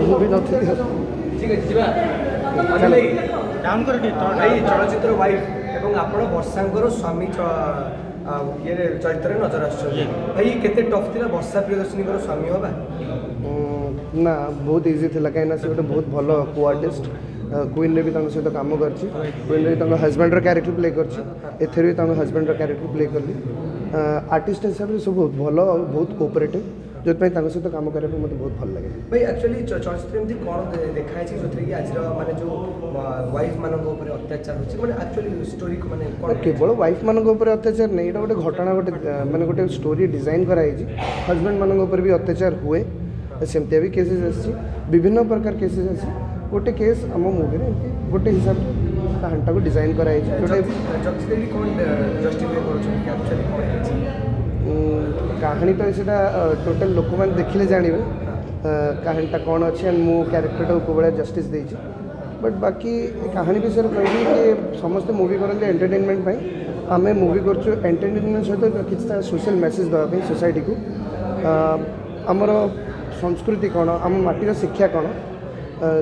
ମୁଁ ବି ନଥିଲି। ঠিক আছে ଯିବା ଡାଉନ୍ କରି ଭାଇ ଚଳଚ୍ଚିତ୍ର ୱାଇଫ୍ ଏବଂ ଆପଣ ବର୍ଷାଙ୍କର ସ୍ୱାମୀ ଇଏରେ ଚରିତ୍ରରେ ନଜର ଆସୁଛନ୍ତି ଭାଇ କେତେ ଟଫ୍ ଥିଲା ବର୍ଷା ପ୍ରିୟଦର୍ଶିନୀଙ୍କର ସ୍ୱାମୀ ହେବା? ନା ବହୁତ ଇଜି ଥିଲା କାହିଁକିନା ସେ ଗୋଟେ ବହୁତ ଭଲ କୋ ଆର୍ଟିଷ୍ଟ क्वीन भी सहित कम कर क्वीन भी हजबैंड क्यारेक्टर प्ले कर भी हजबैंड क्यारेक्टर प्ले कली आर्टिस्ट हिसाब से सब बहुत भल और बहुत कोऑपरेटिव जो सहित कम करने मत बहुत भल लगे भाई एक्चुअली चलचित्र एमती कौन देखाई जो कि आज माने जो वाइफ मान अत्याचार होने एक्चुअली स्टोरी को माने केवल वाइफ मान अत्याचार नहीं गोटे घटना गोटे माने गोटे स्टोरी डिजाइन कराई हजबैंड मान भी अत्याचार हुए सेमती भी केसेस आसी विभिन्न प्रकार केसेस आसी गोटे केस आम मुवी गोटे हिसाब से कहानीटा को डिजाइन कराई कहानी तो से टोटल लोक मैंने देखिले जानवे कहानीटा कौन अच्छी एंड मो क्यारेक्टर को भाया जस्टिस देती बट बाकी कहानी विषय कहबी कि समस्ते मुवी करते एंटरटेनमेंट आम मुवी कर एंटरटेनमेंट सहित किसी सोशल मेसेज देवाई सोसाइटी को आमर संस्कृति कौन आम माटीर शिक्षा कौन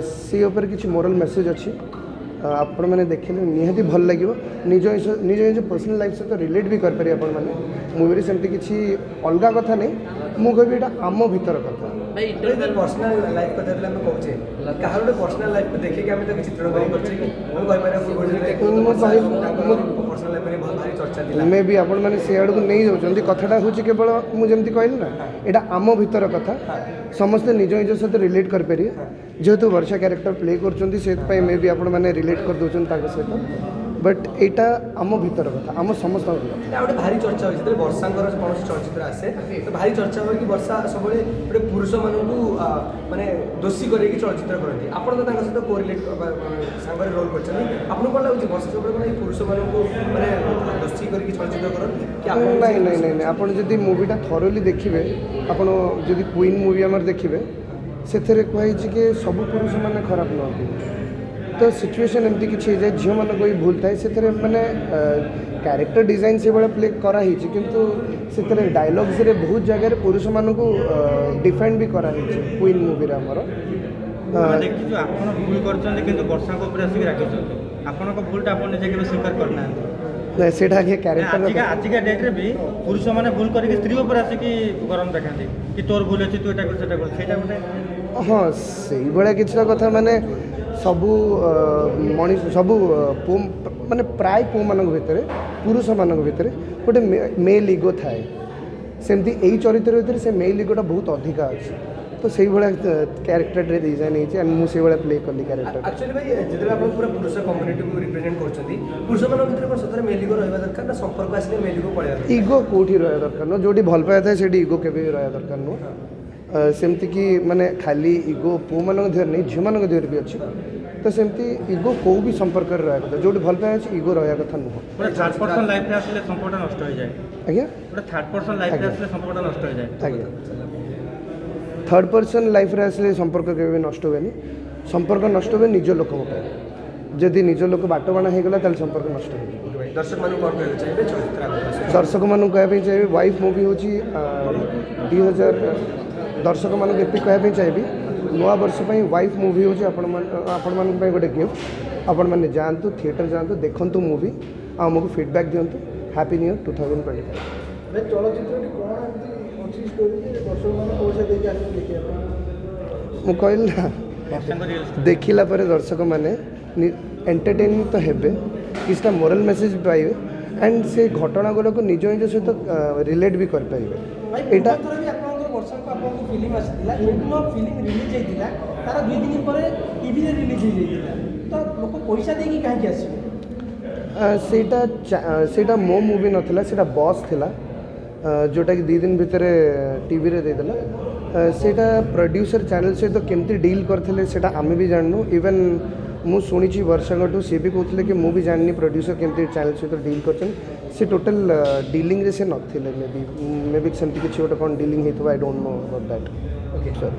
सी उपर किसी मोरल मेसेज अच्छी आपण मैंने देखिले निहाती भल लगे निज निज निज पर्सनल लाइफ सहित रिलेट भी करें आपण मैंने मुवी सेमती किसी अलग कथा नहीं मु कहबी एटा आम भीतर कथा पर्सनल लाइफ कथा आम कहे कहार गोटे पर्सनल लाइफ को देखिए आम तो चित्रण मे भी आपण मैंने से आड़ को नहीं जाऊँ कथाटा हूँ केवल मुझे कहली ना यहाँ आम भीतर कथा समस्ते निज निज सहित रिलेट करेंगे जेहेतु वर्षा क्यारेक्टर प्ले कर मे भी आपण मैंने रिलेट कर दौरान सहित बट यहाँ आम भीतर कथा आम समस्त गोटे भारी चर्चा हो वर्षा कौन चलचित्र आसे तो भारी चर्चा हो कि वर्षा सब गोटे पुरुष मानू माने दोषी कर चलचित्र करती आप सहित कोरिलेट सांगे रोल कर कौन लगे वर्षा सब पुरुष मानू माने दोषी कर चलचित्र करती नहीं नहीं नहीं आप मुवीटा थरोली देखिए आपड़ जब क्वीन मुवी आम देखिए से कहुई कि सब पुरुष मैंने खराब नुहति तो सिचुएशन एमती किसी जाए झील मान भी भूल थाए से मैंने क्यारेक्टर डिजाइन से भाया प्ले कराई किंतु से डायलग्स रे बहुत जगह पुरुष मान को डिफेंड भी कराई क्वीन मूवी आमर नहीं से क्यारेक्टर आजिका डेट्रे भी पुरुष मैंने भूल करके स्त्री उपर आसिकी गरम देखा कि तोर भूल अच्छी तू गोटे हाँ से भाया किसी कथा माने सबू मनीष सबू पु माने प्राय पु मान भितर पुरुष मान भितर गोटे मेल इगो थाए सेमती यही चरित्र भितर से मेल इगोटा बहुत अधिका अच्छे तो से भाया क्यारेक्टर डिजाइन होती मुझे भाया प्ले कली क्यारेक्टर एक्चुअली भाई जितने आप पूरा पुरुष कम्युनिटी को रिप्रेजेंट करछंती पुरुष मान भितर कोन सतरे मेल इगो रहबा दरकार ना संपर्क आसले मेल इगो पड़े इगो कोठी रहबा दरकार न जोटी भल पाए थाए सेठी इगो केबे रहबा दरकार न सेमती कि माने खाली इगो पु मान देहर नहीं झी मान देहर भी अच्छी तो सेमती इगो को भी संपर्क रहा कथा जो भल पाए इगो रहा कथा नुह थर्ड पर्सन लाइफ रे आसले संपर्क नष्ट हो जाए आज्ञा थर्ड पर्सन लाइफ रे आसले संपर्क नष्ट हो जाए आज्ञा थर्ड पर्सन लाइफ रे आसले संपर्क केबे नष्ट होनी संपर्क नष्ट हो निज लोक जदि निज लोक बाट बाणा हो गला संपर्क नष्ट हो दर्शक मान कौन कहना चाहिए चलचित्र दर्शक मान कहना चाहिए वाइफ मूवी हूँ 2000 दर्शक मान कहना चाहिए नवा वर्ष वाइफ मूवी हूँ आपण गोटे गिफ्ट आपण मैंने जातु थिएटर जातु देखु मूवी आमको फीडबैक दिंतु हैप्पी न्यू ईयर 2025 कहल ना देखला दर्शक मैंने एंटरटेन तो हेबे किसी मोरल मेसेज पाइबे एंड से घटना गुड़ाक निज निज सहित रिलेट भी करेंगे यहाँ फिल्म आसाला फिल्म रिलीज होता तार 2 दिन पर टीवी रे रिलीज हो तो लोक पैसा देकी कहीं आस सेटा मो मूवी नाला से बॉस थिला जोटा कि 2 दिन भितर टीवी रे देदेला सेटा प्रोड्यूसर चैनल सहित केमती डील करथिले सेटा आमे भी जाननु इवन मु शुणी वर्षाठू सी भी कहते कि मुझे जानी प्रोड्यूसर केमती चैनल सहित डील कर टोटल डीलिंग रे से नथिले मे भी सेमती किसी गोटे कौन डीलिंग होता I don't know about that okay sir